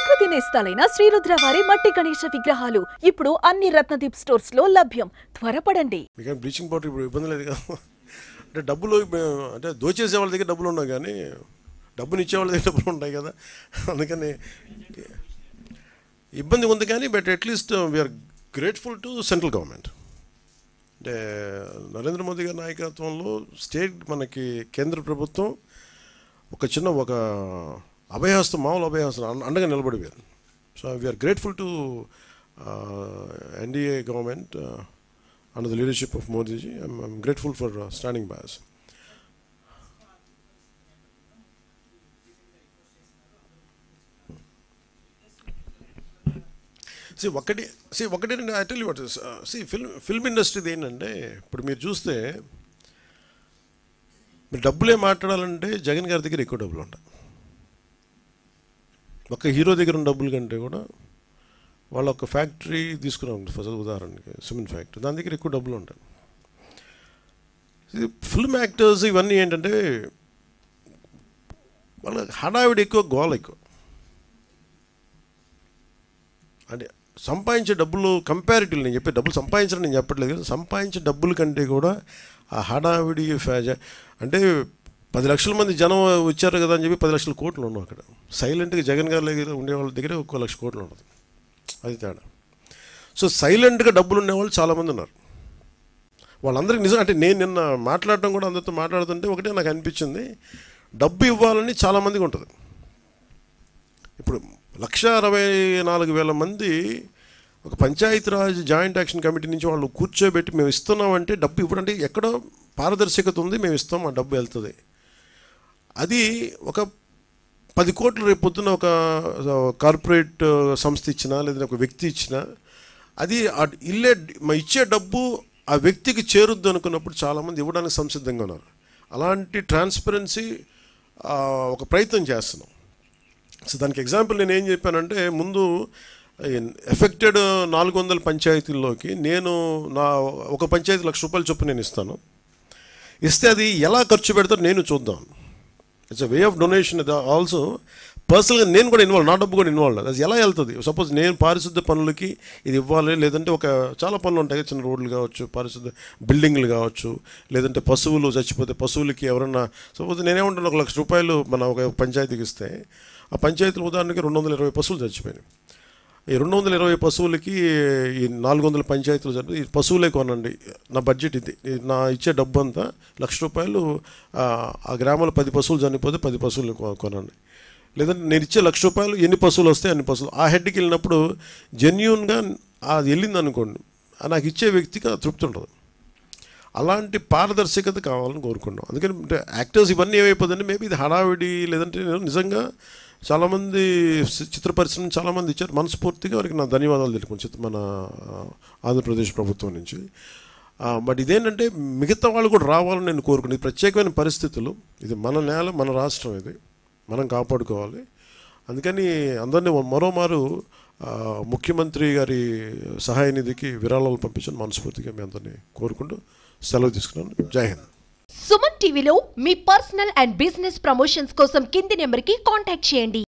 ప్రకృతి నేస్తాలైన శ్రీరుద్ర వారి మట్టి గణేశ విగ్రహాలు ఇప్పుడు అన్ని రత్నదీప్ స్టోర్స్ లో లభ్యం. త్వరపడండి. మీకు బ్లీచింగ్ పౌడర్ ఇప్పుడు ఇబ్బంది లేదు కదా. అంటే డబ్బులు అంటే దోచేసే వాళ్ళ దగ్గర డబ్బులు ఉన్నాయి కానీ డబ్బునిచ్చే వాళ్ళ దగ్గర డబ్బులు ఉంటాయి కదా. అందుకని ఇబ్బంది ఉంది కానీ but at least we are grateful to central government. అంటే నరేంద్ర మోదీ గారి నాయకత్వంలో స్టేట్ మనకి కేంద్ర ప్రభుత్వం ఒక అభయహస్తం, మామూలు అభయహస్తం అండగా నిలబడిపోయారు. So we are grateful to NDA government under the leadership of Modi ji. I'm grateful for standing by us. ఒకటి I tell you what is, film industry ఏంటంటే ఇప్పుడు మీరు చూస్తే మీరు డబ్బులే మాట్లాడాలంటే జగన్ గారి దగ్గర ఎక్కువ డబ్బులు ఉంటాయి. ఒక హీరో దగ్గర ఉన్న డబ్బుల కంటే కూడా వాళ్ళ ఒక ఫ్యాక్టరీ తీసుకున్నాం ఫస్ట్ ఉదాహరణకి, సిమెంట్ ఫ్యాక్టరీ, దాని దగ్గర ఎక్కువ డబ్బులు ఉంటాయి. ఫిల్మ్ యాక్టర్స్ ఇవన్నీ ఏంటంటే వాళ్ళ హడావిడి ఎక్కువ, గోల ఎక్కువ. అంటే సంపాదించే డబ్బులు కంపారిటివ్, నేను చెప్పే డబ్బులు సంపాదించడం నేను చెప్పట్లేదు కదా, సంపాదించే డబ్బుల కంటే కూడా ఆ హడావిడి అంటే 10 లక్షల మంది జనం వచ్చారు కదా అని చెప్పి 10 లక్షల కోట్లు ఉన్నాం అక్కడ. సైలెంట్గా జగన్ గారి దగ్గర ఉండే వాళ్ళ దగ్గర 1 లక్ష కోట్లు ఉండదు. అది తేడా. సో సైలెంట్గా డబ్బులు ఉండేవాళ్ళు చాలామంది ఉన్నారు. వాళ్ళందరికీ నిజం అంటే నేను నిన్న మాట్లాడటం కూడా అందరితో మాట్లాడుతుంటే ఒకటే నాకు అనిపించింది, డబ్బు ఇవ్వాలని చాలామందికి ఉంటుంది. ఇప్పుడు 1,64,000 మంది ఒక పంచాయతీరాజ్ జాయింట్ యాక్షన్ కమిటీ నుంచి వాళ్ళు కూర్చోబెట్టి మేము ఇస్తున్నామంటే డబ్బు ఇవ్వడంటే ఎక్కడో పారదర్శకత ఉంది, మేము ఇస్తాం, ఆ డబ్బు వెళ్తుంది. అది ఒక 10 కోట్లు రేపు పొద్దున్న ఒక కార్పొరేట్ సంస్థ ఇచ్చినా లేదా ఒక వ్యక్తి ఇచ్చినా అది ఇచ్చే డబ్బు ఆ వ్యక్తికి చేరుద్దు అనుకున్నప్పుడు చాలామంది ఇవ్వడానికి సంసిద్ధంగా ఉన్నారు. అలాంటి ట్రాన్స్పరెన్సీ ఒక ప్రయత్నం చేస్తున్నాం. సో దానికి ఎగ్జాంపుల్ నేను ఏం చెప్పానంటే, ముందు ఎఫెక్టెడ్ 400 పంచాయతీల్లోకి నేను ఒక పంచాయతీ ₹1,00,000 చొప్పున నేను ఇస్తాను. ఇస్తే అది ఎలా ఖర్చు పెడతారో నేను చూద్దాం. It's a way of donation. Also పర్సనల్గా నేను కూడా ఇన్వాల్వ్, నా డబ్బు కూడా ఇన్వాల్వ్. అది ఎలా వెళ్తుంది? సపోజ్ నేను పారిశుద్ధ పనులకి ఇది ఇవ్వాలి, లేదంటే చాలా పనులు ఉంటాయి, చిన్న రోడ్లు కావచ్చు, పారిశుద్ధ బిల్డింగ్లు కావచ్చు, లేదంటే పశువులు చచ్చిపోతే పశువులకి ఎవరన్నా, సపోజ్ నేనేమంటాను ₹1,00,000 మన ఒక పంచాయతీకి ఇస్తే ఆ పంచాయతీల ఉదాహరణకి 220 పశువులు చచ్చిపోయినాయి. ఈ 220 పశువులకి ఈ 400 పంచాయతీలు జరిపి ఈ పశువులే కొనండి, నా బడ్జెట్ ఇది, నా ఇచ్చే డబ్బు అంతా ₹1,00,000, ఆ గ్రామంలో 10 పశువులు చనిపోతే 10 పశువులు కొనండి. లేదంటే నేను ఇచ్చే ₹1,00,000 ఎన్ని పశువులు వస్తాయి అన్ని పశువులు. ఆ హెడ్కి వెళ్ళినప్పుడు జెన్యూన్గా అది వెళ్ళింది అనుకోండి, నాకు ఇచ్చే వ్యక్తికి తృప్తి ఉంటుంది. అలాంటి పారదర్శకత కావాలని కోరుకున్నాం. అందుకని యాక్టర్స్ ఇవన్నీ ఏమైపోతుందంటే మేబీ ఇది హడావిడి, లేదంటే నిజంగా చాలామంది చిత్ర పరిశ్రమ చాలామంది ఇచ్చారు. మనస్ఫూర్తిగా వారికి నా ధన్యవాదాలు తెలుపుకుంటాను మన ఆంధ్రప్రదేశ్ ప్రభుత్వం నుంచి. బట్ ఇదేంటంటే మిగతా వాళ్ళు కూడా రావాలని నేను కోరుకున్నాను. ఇది ప్రత్యేకమైన పరిస్థితులు, ఇది మన నేల, మన రాష్ట్రం, ఇది మనం కాపాడుకోవాలి. అందుకని అందరినీ మరోమారు ముఖ్యమంత్రి గారి సహాయ నిధికి విరాళాలు పంపించని మనస్ఫూర్తిగా మీ అందరినీ కోరుకుంటూ సెలవు తీసుకున్నాను. జై హింద్. సుమన్ టీవీలో మీ పర్సనల్ అండ్ బిజినెస్ ప్రమోషన్స్ కోసం కింది నెంబర్కి కాంటాక్ట్ చేయండి.